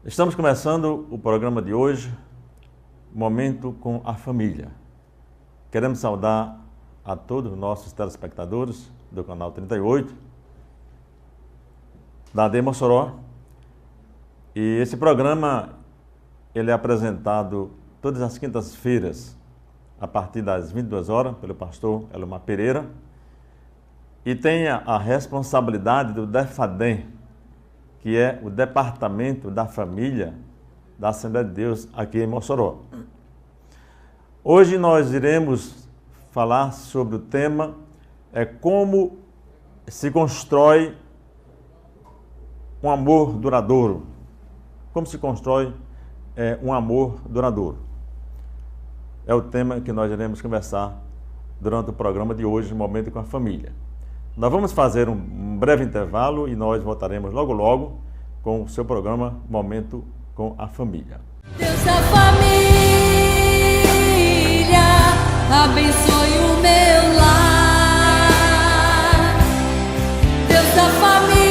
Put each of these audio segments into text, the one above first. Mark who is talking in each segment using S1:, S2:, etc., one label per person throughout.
S1: Estamos começando o programa de hoje, Momento com a Família. Queremos saudar a todos os nossos telespectadores do canal 38, da AD Mossoró. E esse programa ele é apresentado todas as quintas-feiras, a partir das 22 horas, pelo pastor Elomar Pereira, e tem a responsabilidade do DEFADEM, que é o Departamento da Família da Assembleia de Deus aqui em Mossoró. Hoje nós iremos falar sobre o tema como se constrói um amor duradouro. Como se constrói um amor duradouro. É o tema que nós iremos conversar durante o programa de hoje, Momento com a Família. Nós vamos fazer um breve intervalo e nós voltaremos logo com o seu programa Momento com a Família.
S2: Deus da família, abençoe o meu lar. Deus da família,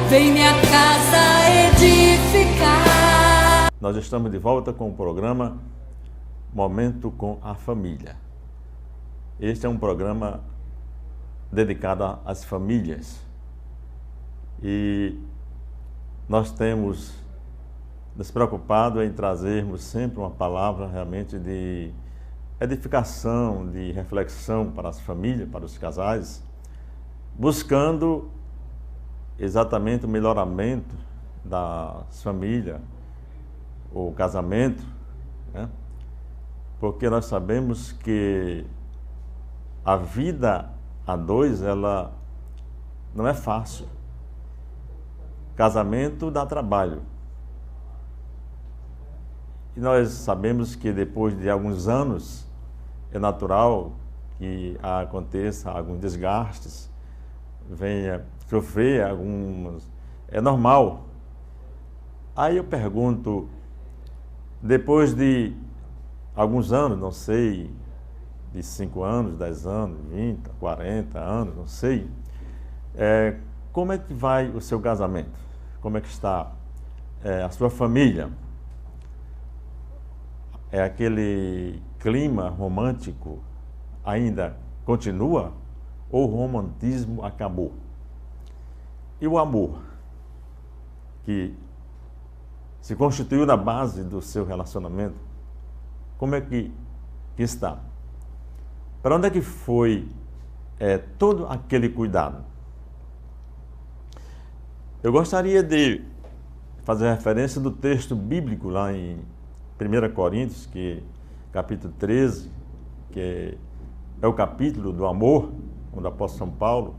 S2: vem minha casa edificar.
S1: Nós estamos de volta com o programa Momento com a Família. Este é um programa dedicado às famílias e nós temos nos preocupado em trazermos sempre uma palavra realmente de edificação, de reflexão para as famílias, para os casais, buscando exatamente o melhoramento das famílias, o casamento, né? Porque nós sabemos que a vida a dois, ela não é fácil. Casamento dá trabalho. E nós sabemos que depois de alguns anos, é natural que aconteça alguns desgastes, venha sofrer algumas... É normal. Aí eu pergunto, depois de alguns anos, não sei, de 5 anos, 10 anos, 20, 40 anos, não sei, como é que vai o seu casamento? Como é que está a sua família? Aquele clima romântico ainda continua ou o romantismo acabou? E o amor, que se constituiu na base do seu relacionamento, como é que está? Para onde é que foi todo aquele cuidado? Eu gostaria de fazer referência do texto bíblico lá em 1 Coríntios, capítulo 13, que é o capítulo do amor, onde o apóstolo São Paulo,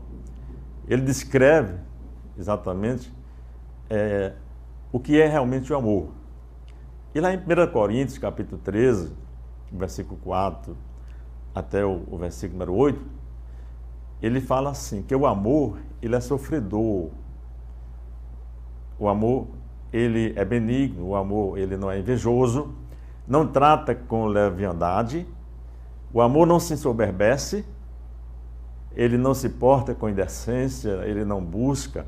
S1: ele descreve exatamente o que é realmente o amor. E lá em 1 Coríntios, capítulo 13, versículo 4, até o versículo número 8, ele fala assim, que o amor, ele é sofredor. O amor, ele é benigno, o amor, ele não é invejoso, não trata com leviandade, o amor não se ensoberbece, ele não se porta com indecência, ele não busca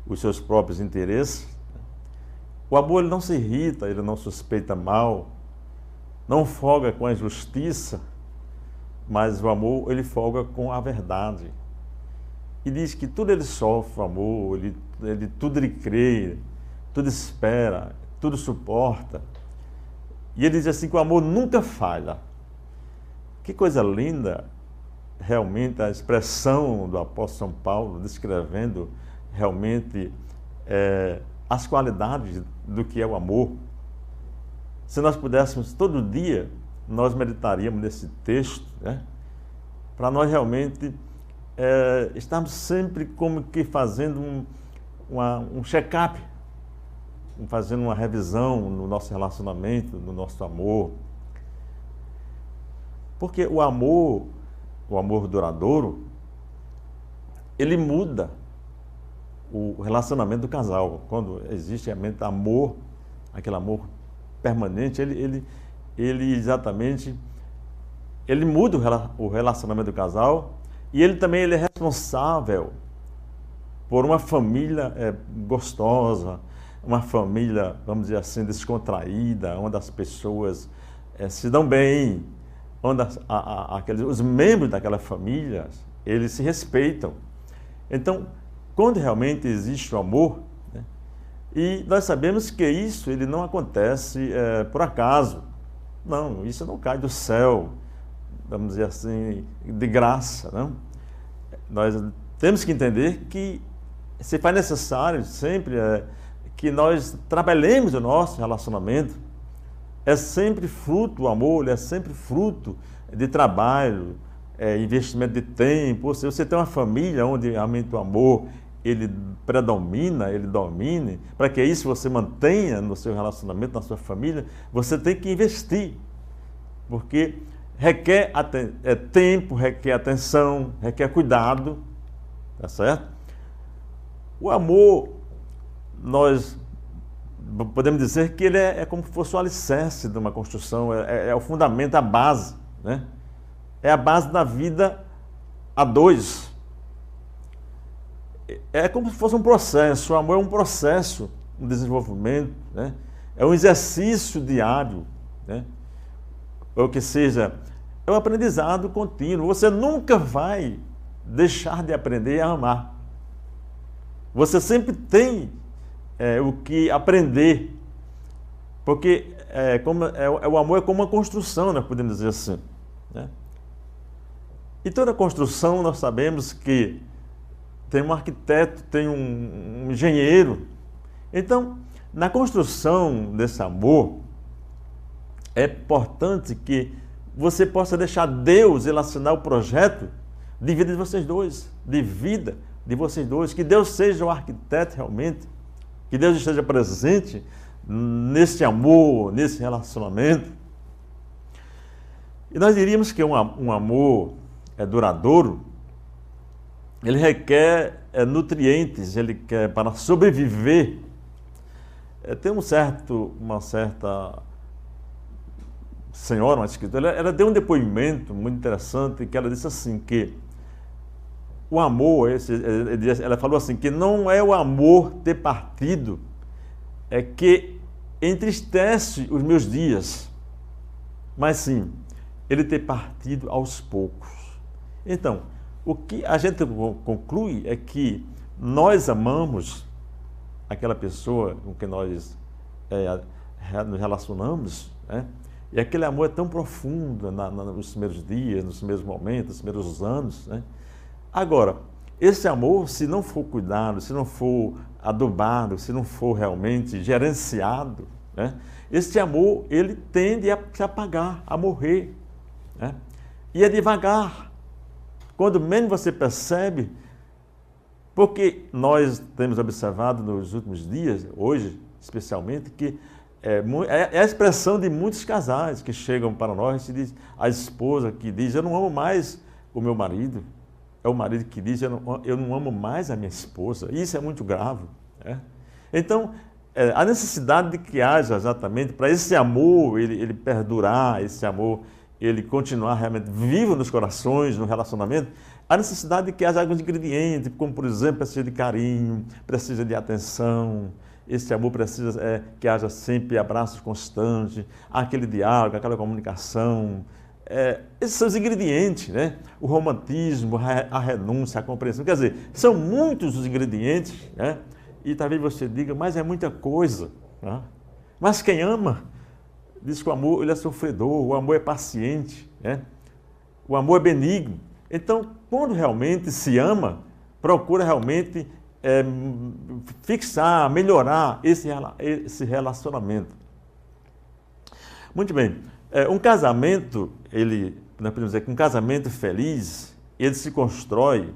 S1: os seus próprios interesses. O amor, ele não se irrita, ele não suspeita mal, não folga com a injustiça, mas o amor, ele folga com a verdade. E diz que tudo ele sofre, o amor, tudo ele crê, tudo espera, tudo suporta. E ele diz assim que o amor nunca falha. Que coisa linda, realmente, a expressão do apóstolo São Paulo, descrevendo realmente as qualidades do que é o amor. Se nós pudéssemos todo dia, nós meditaríamos nesse texto, né? Para nós realmente estarmos sempre como que fazendo um check-up, fazendo uma revisão no nosso relacionamento, no nosso amor. Porque o amor duradouro, ele muda o relacionamento do casal. Quando existe realmente amor, aquele amor permanente, ele exatamente, ele muda o relacionamento do casal e ele também é responsável por uma família gostosa, uma família, vamos dizer assim, descontraída, onde as pessoas se dão bem, onde os membros daquela família, eles se respeitam. Então, quando realmente existe o amor, né, e nós sabemos que isso ele não acontece por acaso. Não, isso não cai do céu, vamos dizer assim, de graça. Não? Nós temos que entender que se faz necessário sempre que nós trabalhemos o nosso relacionamento. É sempre fruto, o amor é sempre fruto de trabalho, investimento de tempo. Se você tem uma família onde realmente o amor ele predomina, ele domine, para que isso você mantenha no seu relacionamento, na sua família, você tem que investir, porque requer tempo, requer atenção, requer cuidado, tá certo? O amor, nós podemos dizer que ele é como se fosse o alicerce de uma construção, é o fundamento, a base, né? É a base da vida a dois. É como se fosse um processo, o amor é um processo, um desenvolvimento, né? É um exercício diário, né? Ou que seja, é um aprendizado contínuo. Você nunca vai deixar de aprender a amar. Você sempre tem o que aprender, porque o amor é como uma construção, nós podemos dizer assim, né? E toda construção nós sabemos que tem um arquiteto, tem um engenheiro. Então, na construção desse amor, é importante que você possa deixar Deus ele assinar o projeto de vida de vocês dois, de vida de vocês dois, que Deus seja o arquiteto realmente, que Deus esteja presente nesse amor, nesse relacionamento. E nós diríamos que um amor duradouro, ele requer nutrientes, ele quer, para sobreviver, tem uma certa senhora, uma escritora, ela deu um depoimento muito interessante, que ela disse assim, que o amor, ela falou assim, que não é o amor ter partido, é que entristece os meus dias, mas sim, ele ter partido aos poucos. Então, o que a gente conclui é que nós amamos aquela pessoa com quem nós nos relacionamos, né? E aquele amor é tão profundo nos primeiros dias, nos primeiros momentos, nos primeiros anos, né? Agora, esse amor, se não for cuidado, se não for adubado, se não for realmente gerenciado, né? Esse amor, ele tende a se apagar, a morrer, né? E é devagar. Quando menos você percebe, porque nós temos observado nos últimos dias, hoje especialmente, que é a expressão de muitos casais que chegam para nós e diz, a esposa que diz, eu não amo mais o meu marido, é o marido que diz, eu não amo mais a minha esposa. Isso é muito grave, né? Então, a necessidade de que haja exatamente, para esse amor ele perdurar, esse amor ele continuar realmente vivo nos corações, no relacionamento, a necessidade de que haja alguns ingredientes, como por exemplo, precisa de carinho, precisa de atenção, esse amor precisa que haja sempre abraços constantes, aquele diálogo, aquela comunicação, esses são os ingredientes, né? O romantismo, a renúncia, a compreensão, quer dizer, são muitos os ingredientes, né? E talvez você diga, mas é muita coisa, né? Mas quem ama, diz que o amor ele é sofredor, o amor é paciente, né? O amor é benigno. Então, quando realmente se ama, procura realmente fixar, melhorar esse relacionamento. Muito bem. Um casamento, nós podemos dizer que um casamento feliz, ele se constrói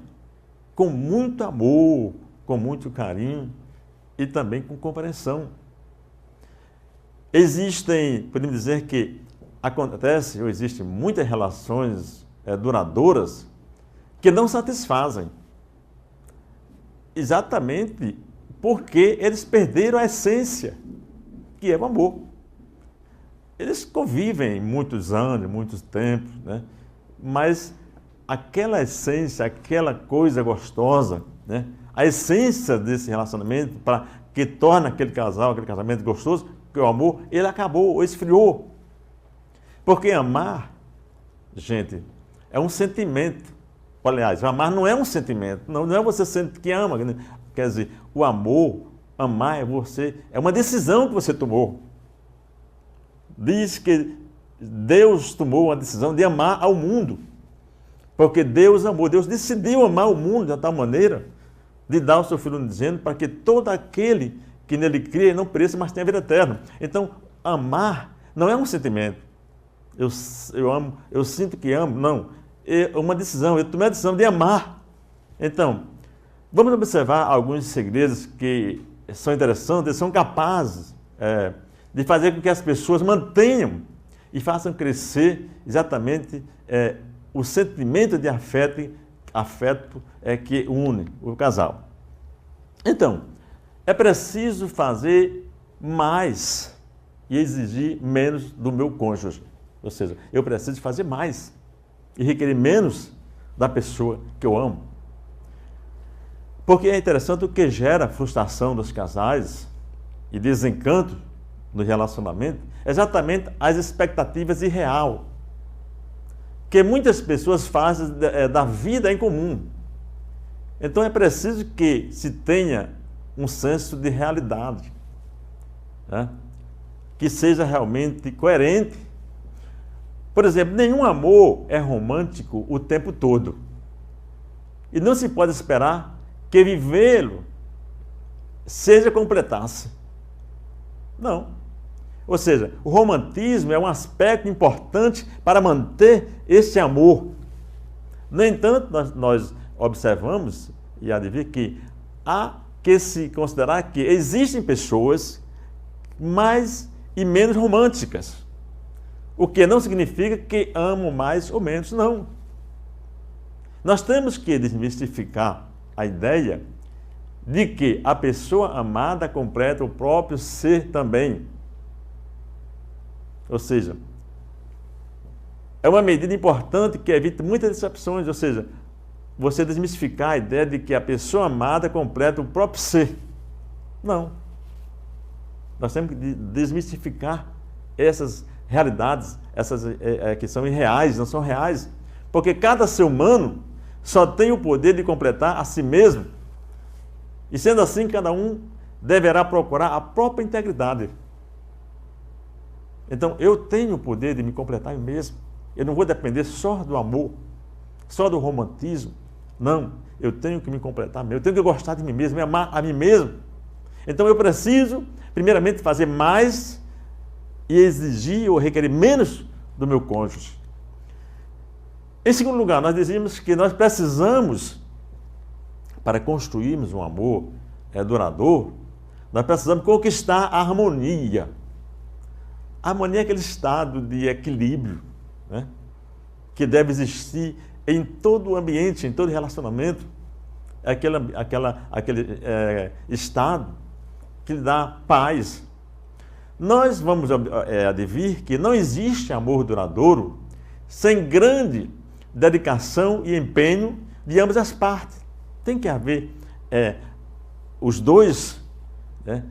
S1: com muito amor, com muito carinho e também com compreensão. Podemos dizer que existem muitas relações duradouras que não satisfazem. Exatamente porque eles perderam a essência, que é o amor. Eles convivem muitos anos, muitos tempos, né? Mas aquela essência, aquela coisa gostosa, né? A essência desse relacionamento, para que torna aquele casamento gostoso, que o amor, ele acabou, esfriou. Porque amar, gente, é um sentimento. Aliás, amar não é um sentimento, não é você sente que ama. Quer dizer, o amor, amar é uma decisão que você tomou. Diz que Deus tomou uma decisão de amar ao mundo. Porque Deus amou, Deus decidiu amar o mundo de tal maneira de dar o seu Filho unigênito para que todo aquele que nele crê não pereça, mas tenha vida eterna. Então, amar não é um sentimento. Eu amo, eu sinto que amo, não. É uma decisão, eu tomei a decisão de amar. Então, vamos observar alguns segredos que são interessantes, são capazes de fazer com que as pessoas mantenham e façam crescer exatamente o sentimento de afeto que une o casal. Então, é preciso fazer mais e exigir menos do meu cônjuge. Ou seja, eu preciso fazer mais e requerer menos da pessoa que eu amo. Porque é interessante o que gera frustração dos casais e desencanto no relacionamento, exatamente as expectativas irreais que muitas pessoas fazem da vida em comum. Então é preciso que se tenha um senso de realidade, né? Que seja realmente coerente. Por exemplo, nenhum amor é romântico o tempo todo. E não se pode esperar que vivê-lo seja completar-se. Não. Ou seja, o romantismo é um aspecto importante para manter esse amor. No entanto, nós observamos e adivinha que há que se considerar que existem pessoas mais e menos românticas. O que não significa que amam mais ou menos, não. Nós temos que desmistificar a ideia de que a pessoa amada completa o próprio ser também. Ou seja, é uma medida importante que evita muitas decepções, ou seja, você desmistificar a ideia de que a pessoa amada completa o próprio ser. Não. Nós temos que desmistificar essas realidades, essas que são irreais, não são reais. Porque cada ser humano só tem o poder de completar a si mesmo. E sendo assim, cada um deverá procurar a própria integridade. Então, eu tenho o poder de me completar a mim mesmo. Eu não vou depender só do amor, só do romantismo. Não, eu tenho que me completar mesmo. Eu tenho que gostar de mim mesmo, me amar a mim mesmo. Então, eu preciso, primeiramente, fazer mais e exigir ou requerer menos do meu cônjuge. Em segundo lugar, nós dizíamos que nós precisamos, para construirmos um amor duradouro, nós precisamos conquistar a harmonia. A harmonia é aquele estado de equilíbrio, né, que deve existir em todo o ambiente, em todo relacionamento. É aquele estado que lhe dá paz. Nós vamos advir que não existe amor duradouro sem grande dedicação e empenho de ambas as partes. Tem que haver os dois, né?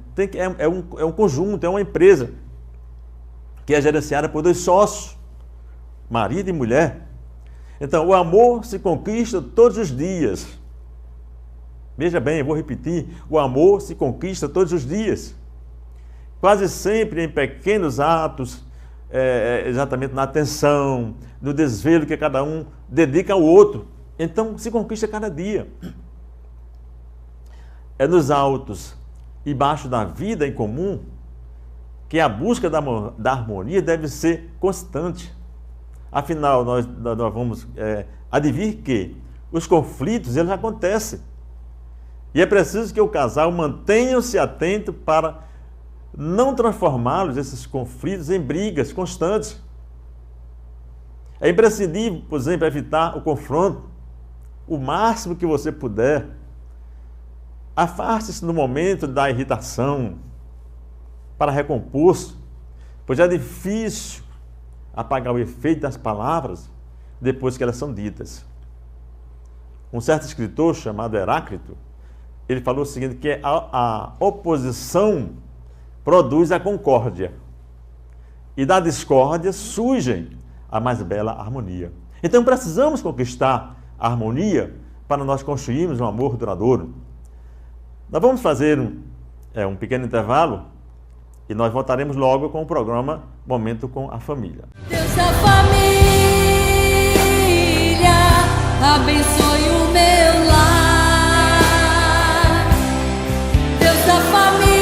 S1: É um conjunto, é uma empresa que é gerenciada por dois sócios, marido e mulher. Então, o amor se conquista todos os dias. Veja bem, eu vou repetir, o amor se conquista todos os dias. Quase sempre em pequenos atos, exatamente na atenção, no desvelo que cada um dedica ao outro. Então, se conquista cada dia. É nos altos e baixos da vida em comum que a busca da harmonia deve ser constante. Afinal, nós vamos advir que os conflitos, eles acontecem. E é preciso que o casal mantenha-se atento para não transformá-los, esses conflitos, em brigas constantes. É imprescindível, por exemplo, evitar o confronto o máximo que você puder. Afaste-se no momento da irritação para recompor-se, pois é difícil apagar o efeito das palavras depois que elas são ditas. Um certo escritor chamado Heráclito, ele falou o seguinte, que a oposição produz a concórdia. E da discórdia surge a mais bela harmonia. Então precisamos conquistar a harmonia para nós construirmos um amor duradouro. Nós vamos fazer um pequeno intervalo e nós voltaremos logo com o programa Momento com a Família.
S2: Deus da família, abençoe o meu lar. Deus da família,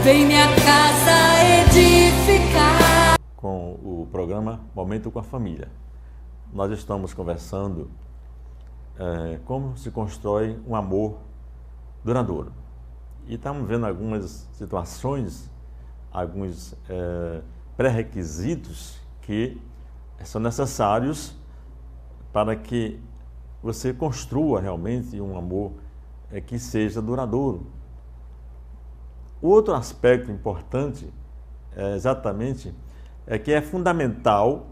S2: vem minha casa edificar.
S1: Com o programa Momento com a Família. Nós estamos conversando como se constrói um amor duradouro. E estamos vendo algumas situações, alguns pré-requisitos que são necessários para que você construa realmente um amor que seja duradouro. O outro aspecto importante exatamente é que é fundamental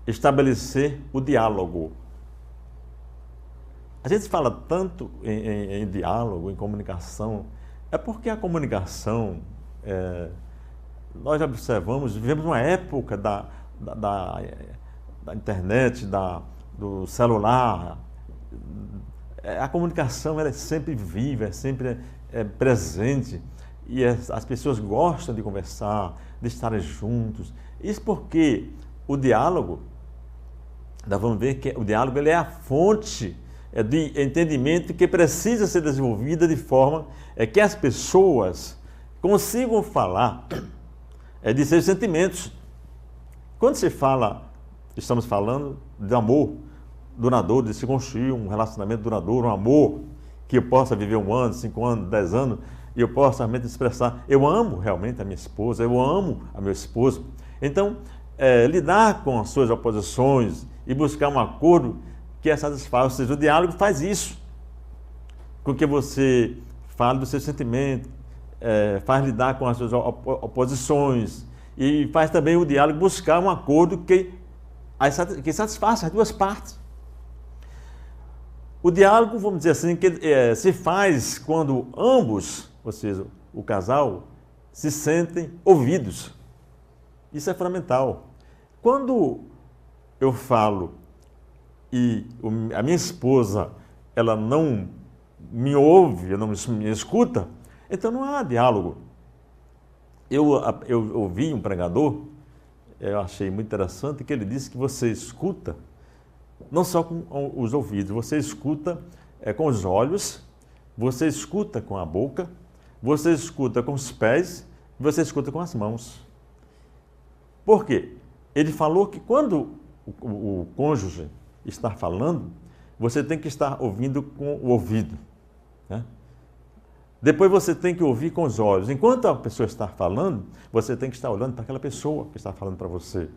S1: estabelecer o diálogo. A gente fala tanto em diálogo, em comunicação, é porque a comunicação, nós observamos, vivemos uma época da internet, do celular. A comunicação ela é sempre viva, é sempre presente, e as pessoas gostam de conversar, de estarem juntos. Isso porque o diálogo, nós vamos ver que o diálogo ele é a fonte de entendimento que precisa ser desenvolvida de forma que as pessoas consigam falar de seus sentimentos. Quando se fala, estamos falando de amor duradouro, de se construir um relacionamento duradouro, um amor que eu possa viver 1 ano, 5 anos, 10 anos, e eu possa realmente expressar, eu amo realmente a minha esposa, eu amo a meu esposo. Então, lidar com as suas oposições e buscar um acordo que é satisfatório, ou seja, o diálogo faz isso, com que você fale do seu sentimento, faz lidar com as suas oposições e faz também o diálogo buscar um acordo que satisfaça as duas partes. O diálogo, vamos dizer assim, que se faz quando ambos, ou seja, o casal, se sentem ouvidos. Isso é fundamental. Quando eu falo e a minha esposa ela não me ouve, não me escuta, então não há diálogo. Eu ouvi um pregador, eu achei muito interessante, que ele disse que você escuta não só com os ouvidos, você escuta com os olhos, você escuta com a boca, você escuta com os pés, você escuta com as mãos. Por quê? Ele falou que quando o cônjuge está falando, você tem que estar ouvindo com o ouvido, né? Depois você tem que ouvir com os olhos. Enquanto a pessoa está falando, você tem que estar olhando para aquela pessoa que está falando para você.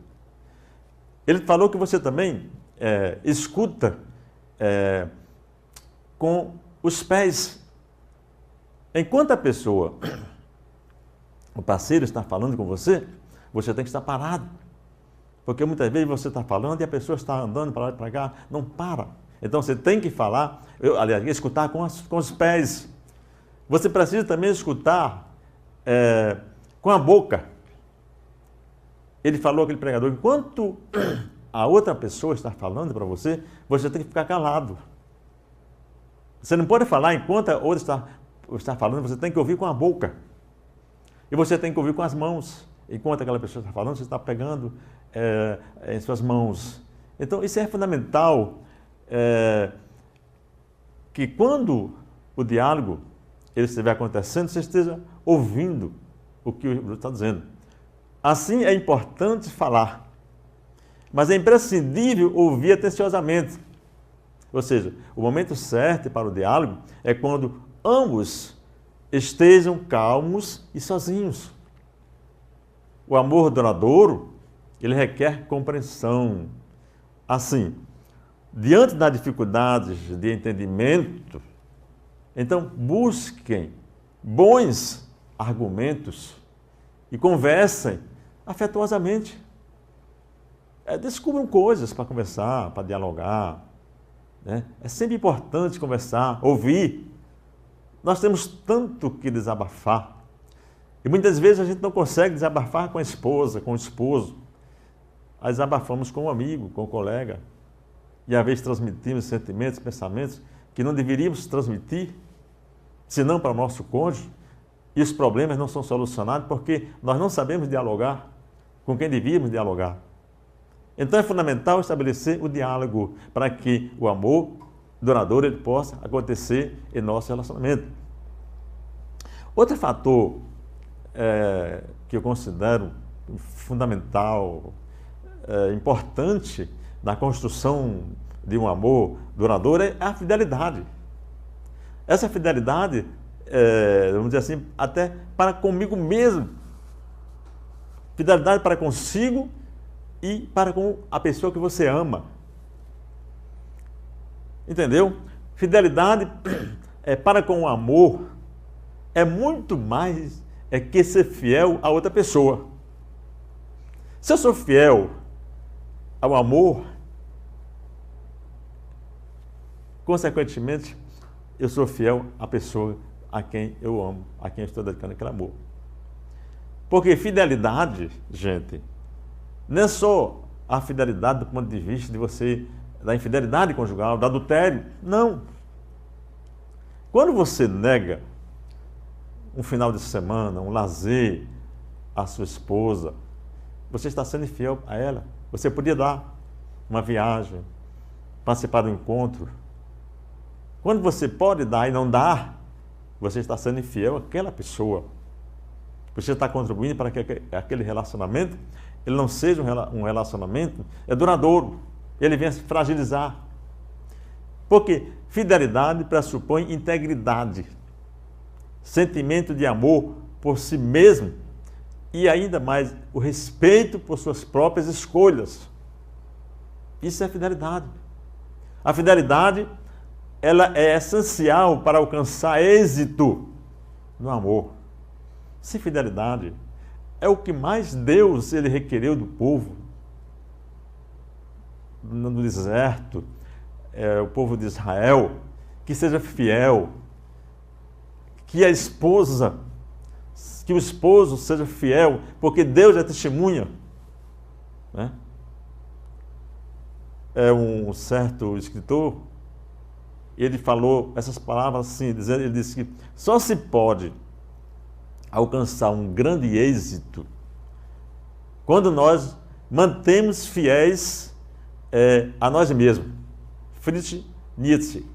S1: Ele falou que você também escuta com os pés. Enquanto a pessoa, o parceiro está falando com você, você tem que estar parado. Porque muitas vezes você está falando e a pessoa está andando para lá e para cá, não para. Então você tem que falar, escutar com os pés. Você precisa também escutar com a boca. Ele falou, aquele pregador, enquanto a outra pessoa está falando para você, você tem que ficar calado. Você não pode falar enquanto a outra está falando, você tem que ouvir com a boca. E você tem que ouvir com as mãos. Enquanto aquela pessoa está falando, você está pegando em suas mãos. Então, isso é fundamental, que quando o diálogo ele estiver acontecendo, você esteja ouvindo o que o outro está dizendo. Assim, é importante falar, mas é imprescindível ouvir atenciosamente. Ou seja, o momento certo para o diálogo é quando ambos estejam calmos e sozinhos. O amor duradouro, ele requer compreensão. Assim, diante das dificuldades de entendimento, então busquem bons argumentos e conversem afetuosamente. descubram coisas para conversar, para dialogar. Né? É sempre importante conversar, ouvir. Nós temos tanto que desabafar. E muitas vezes a gente não consegue desabafar com a esposa, com o esposo. Aí desabafamos com um amigo, com um colega. E às vezes transmitimos sentimentos, pensamentos que não deveríamos transmitir, senão para o nosso cônjuge. E os problemas não são solucionados porque nós não sabemos dialogar com quem devíamos dialogar. Então é fundamental estabelecer o diálogo para que o amor duradouro ele possa acontecer em nosso relacionamento. Outro fator que eu considero fundamental, importante na construção de um amor duradouro é a fidelidade. Essa fidelidade, vamos dizer assim, até para comigo mesmo. Fidelidade para consigo e para com a pessoa que você ama. Entendeu? Fidelidade para com o amor é muito mais que ser fiel a outra pessoa. Se eu sou fiel ao amor, consequentemente, eu sou fiel à pessoa a quem eu amo, a quem eu estou dedicando aquele amor. Porque fidelidade, gente, não é só a fidelidade do ponto de vista de você, da infidelidade conjugal, do adultério. Não. Quando você nega um final de semana, um lazer à sua esposa, você está sendo infiel a ela. Você podia dar uma viagem, participar do encontro. Quando você pode dar e não dar, você está sendo infiel àquela pessoa. Você está contribuindo para que aquele relacionamento ele não seja um relacionamento duradouro. Ele venha se fragilizar. Porque fidelidade pressupõe integridade, sentimento de amor por si mesmo e ainda mais o respeito por suas próprias escolhas. Isso é fidelidade. A fidelidade ela é essencial para alcançar êxito no amor. Sem fidelidade, é o que mais Deus ele requereu do povo. No deserto, o povo de Israel, que seja fiel, que a esposa, que o esposo seja fiel, porque Deus é testemunha. Né? É um certo escritor, ele falou essas palavras assim, ele disse que só se pode alcançar um grande êxito quando nós mantemos fiéis a nós mesmos. Friedrich Nietzsche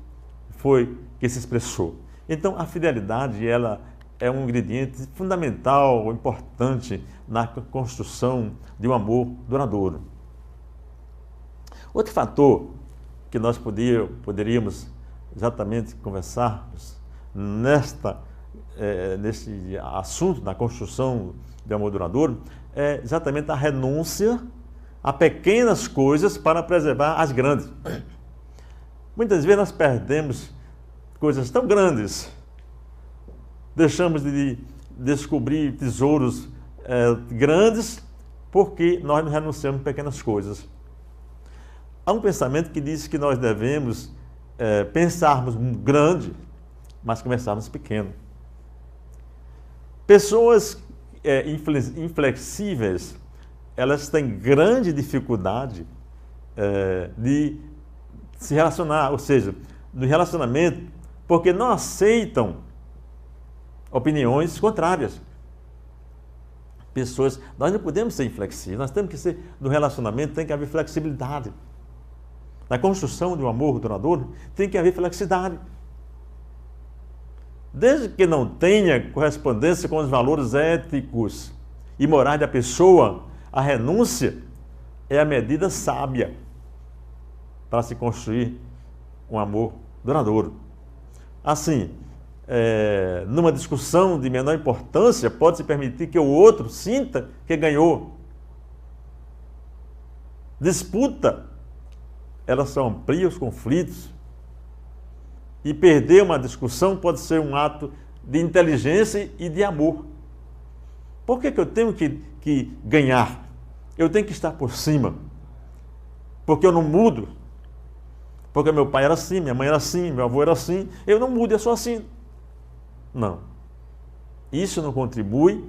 S1: foi que se expressou. Então, a fidelidade ela é um ingrediente fundamental, importante na construção de um amor duradouro. Outro fator que nós poderíamos exatamente conversarmos nesse assunto da construção de amor duradouro é exatamente a renúncia a pequenas coisas para preservar as grandes. Muitas vezes nós perdemos coisas tão grandes, deixamos de descobrir tesouros grandes porque nós não renunciamos a pequenas coisas. Há um pensamento que diz que nós devemos pensarmos grande, mas começarmos pequeno. Pessoas inflexíveis, elas têm grande dificuldade de se relacionar, ou seja, no relacionamento, porque não aceitam opiniões contrárias. Nós não podemos ser inflexíveis, nós temos que ser, no relacionamento tem que haver flexibilidade. Na construção de um amor duradouro, tem que haver flexibilidade. Desde que não tenha correspondência com os valores éticos e morais da pessoa, a renúncia é a medida sábia para se construir um amor duradouro. Assim, numa discussão de menor importância, pode-se permitir que o outro sinta que ganhou. Disputa, ela só amplia os conflitos. E perder uma discussão pode ser um ato de inteligência e de amor. Por que eu tenho que ganhar? Eu tenho que estar por cima. porque eu não mudo, porque meu pai era assim, minha mãe era assim, meu avô era assim, eu não mudo, eu sou assim. Não. Isso não contribui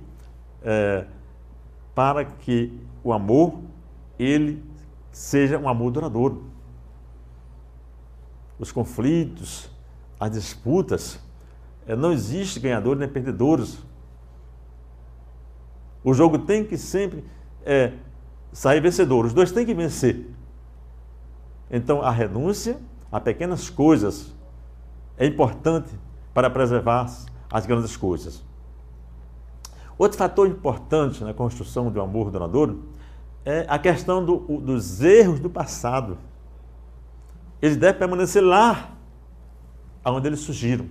S1: para que o amor, ele seja um amor duradouro. Os conflitos, as disputas, não existe ganhadores nem perdedores. O jogo tem que sempre sair vencedor, os dois têm que vencer. Então, a renúncia a pequenas coisas é importante para preservar as grandes coisas. Outro fator importante na construção do amor duradouro é a questão dos erros do passado. Eles devem permanecer lá, onde eles surgiram.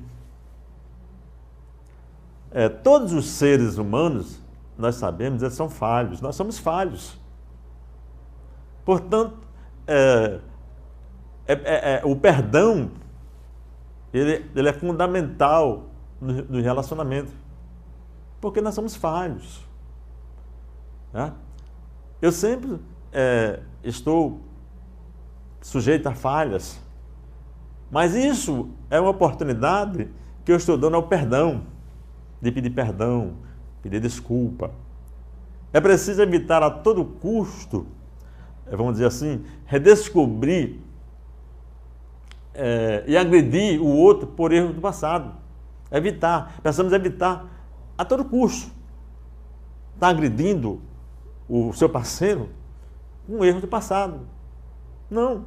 S1: Todos os seres humanos, nós sabemos, eles são falhos. Nós somos falhos. Portanto, o perdão, ele é fundamental no relacionamento. Porque nós somos falhos. Né? Eu sempre estou sujeito a falhas. Mas isso é uma oportunidade que eu estou dando ao perdão. De pedir perdão, pedir desculpa. É preciso evitar a todo custo, vamos dizer assim, redescobrir e agredir o outro por erros do passado. Precisamos evitar a todo custo. Está agredindo o seu parceiro com um erro do passado. Não.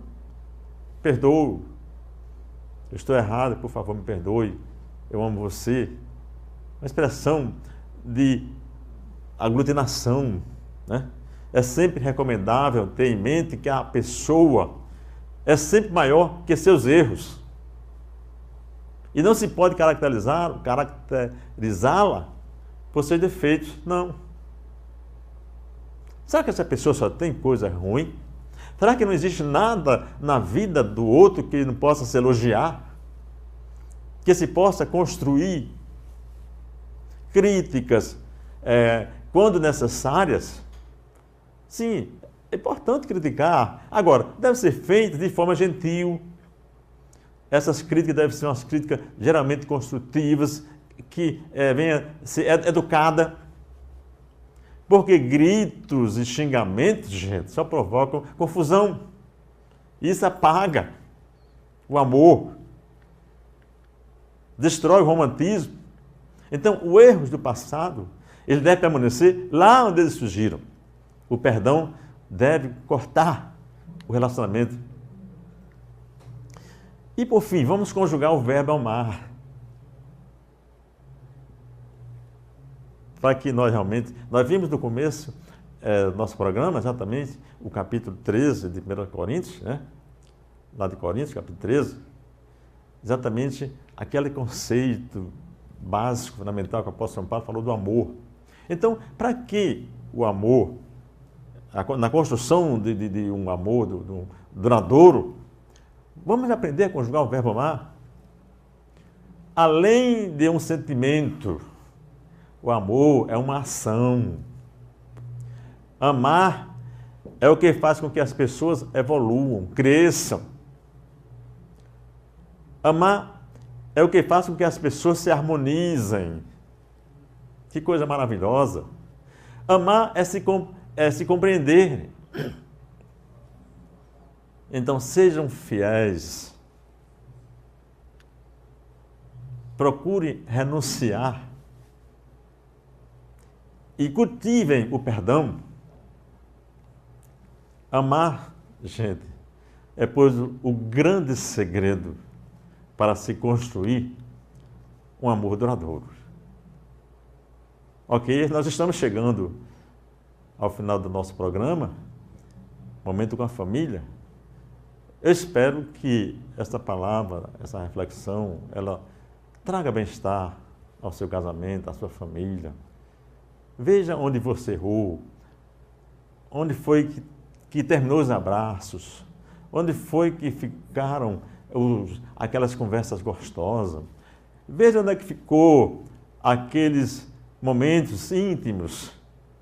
S1: Perdoo. Eu estou errado, por favor, me perdoe. Eu amo você. Uma expressão de aglutinação, né? É sempre recomendável ter em mente que a pessoa é sempre maior que seus erros. E não se pode caracterizá-la por seus defeitos. Não. Será que essa pessoa só tem coisa ruim? Será que não existe nada na vida do outro que não possa se elogiar? Que se possa construir críticas quando necessárias? Sim, é importante criticar. Agora, deve ser feito de forma gentil. Essas críticas devem ser umas críticas geralmente construtivas, que venha ser educada. Porque gritos e xingamentos, gente, só provocam confusão. Isso apaga o amor, destrói o romantismo. Então, os erros do passado, eles devem permanecer lá onde eles surgiram. O perdão deve cortar o relacionamento. E, por fim, vamos conjugar o verbo amar. Para que nós realmente... Nós vimos no começo do nosso programa, exatamente, o capítulo 13 de 1 Coríntios, né? Lá de Coríntios, capítulo 13, exatamente aquele conceito básico, fundamental, que o apóstolo São Paulo falou do amor. Então, para que o amor, na construção de um amor duradouro, vamos aprender a conjugar o verbo amar? Além de um sentimento, o amor é uma ação. Amar é o que faz com que as pessoas evoluam, cresçam. Amar é o que faz com que as pessoas se harmonizem. Que coisa maravilhosa. Amar é se compreender. Então, sejam fiéis. Procurem renunciar. E cultivem o perdão. Amar, gente, é pois o grande segredo para se construir um amor duradouro. Ok? Nós estamos chegando ao final do nosso programa, Momento com a Família. Eu espero que esta palavra, essa reflexão, ela traga bem-estar ao seu casamento, à sua família. Veja onde você errou, onde foi que terminou os abraços, onde foi que ficaram aquelas conversas gostosas. Veja onde é que ficou aqueles momentos íntimos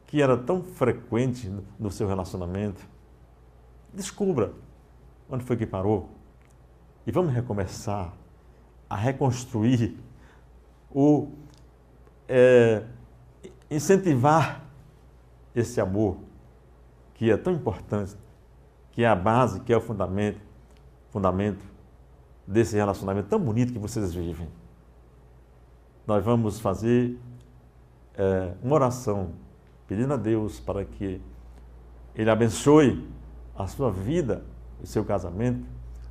S1: que era tão frequente no seu relacionamento. Descubra Onde foi que parou? E vamos recomeçar a reconstruir incentivar esse amor que é tão importante, que é a base, que é o fundamento desse relacionamento tão bonito que vocês vivem. Nós vamos fazer uma oração, pedindo a Deus para que Ele abençoe a sua vida, o seu casamento,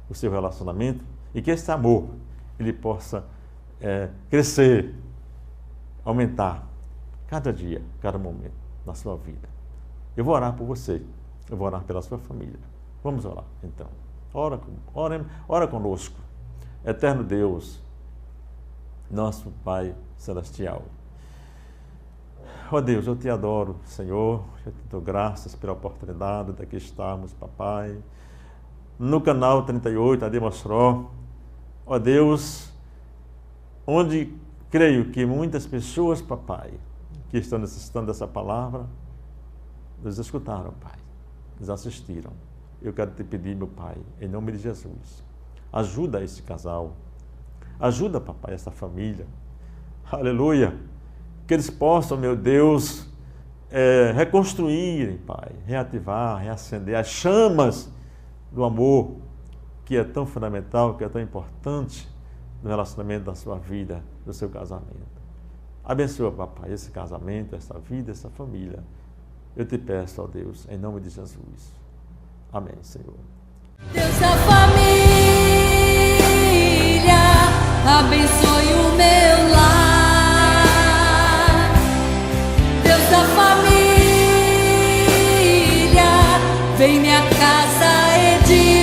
S1: o seu relacionamento, e que esse amor ele possa crescer, aumentar cada dia, cada momento na sua vida. Eu vou orar por você, eu vou orar pela sua família. Vamos orar, então. Ora conosco. Eterno Deus, nosso Pai Celestial. Ó Deus, eu te adoro, Senhor, eu te dou graças pela oportunidade de aqui estarmos, papai, no canal 38, AD Mossoró. Ó Deus, onde creio que muitas pessoas, papai, que estão necessitando dessa palavra, nos escutaram, Pai, nos assistiram. Eu quero te pedir, meu Pai, em nome de Jesus, ajuda esse casal, ajuda, papai, essa família, aleluia, que eles possam, meu Deus, reconstruírem, Pai, reativar, reacender as chamas do amor, que é tão fundamental, que é tão importante no relacionamento da sua vida, do seu casamento. Abençoa, papai, esse casamento, essa vida, essa família. Eu te peço, ó Deus, em nome de Jesus. Amém, Senhor.
S2: Deus da família, abençoe o meu lar. Deus da família, vem minha casa edificar.